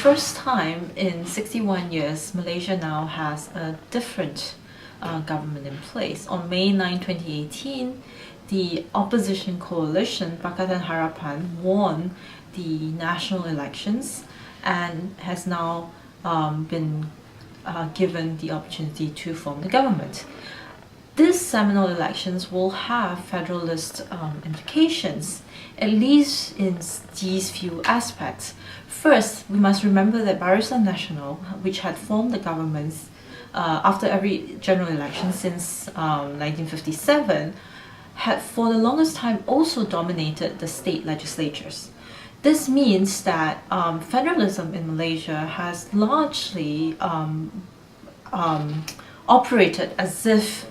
first time in 61 years, Malaysia now has a different government in place. On May 9, 2018, the opposition coalition, Pakatan Harapan, won the national elections and has now been given the opportunity to form the government. These seminal elections will have federalist implications, at least in these few aspects. First, we must remember that Barisan Nasional, which had formed the governments after every general election since 1957, had for the longest time also dominated the state legislatures. This means that federalism in Malaysia has largely operated as if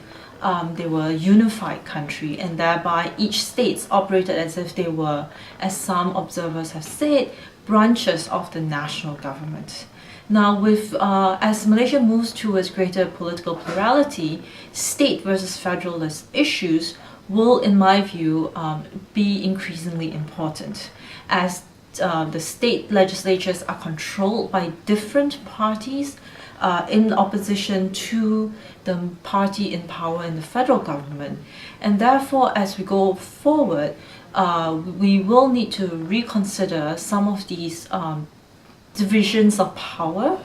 they were a unified country, and thereby each state operated as if they were, as some observers have said, branches of the national government. Now, as Malaysia moves towards greater political plurality, state versus federalist issues will, in my view, be increasingly important, as the state legislatures are controlled by different parties in opposition to the party in power in the federal government. And therefore, as we go forward, we will need to reconsider some of these divisions of power,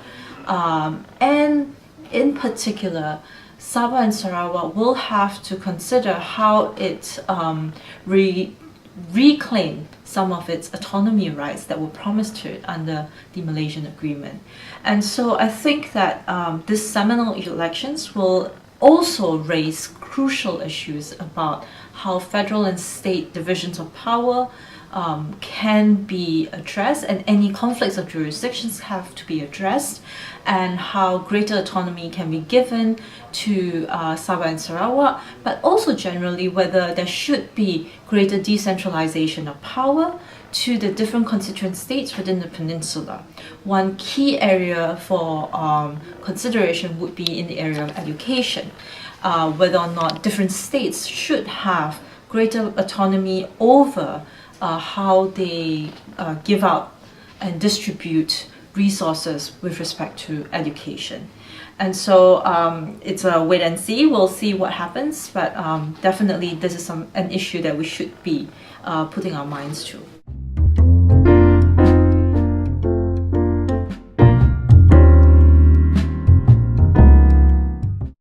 and in particular, Sabah and Sarawak will have to consider how it reclaim some of its autonomy rights that were promised to it under the Malaysian Agreement. And so I think that these seminal elections will also raise crucial issues about how federal and state divisions of power can be addressed, and any conflicts of jurisdictions have to be addressed, and how greater autonomy can be given to Sabah and Sarawak, but also generally whether there should be greater decentralization of power to the different constituent states within the peninsula. One key area for consideration would be in the area of education, whether or not different states should have greater autonomy over how they give out and distribute resources with respect to education. And so it's a wait and see. We'll see what happens, but definitely this is an issue that we should be putting our minds to.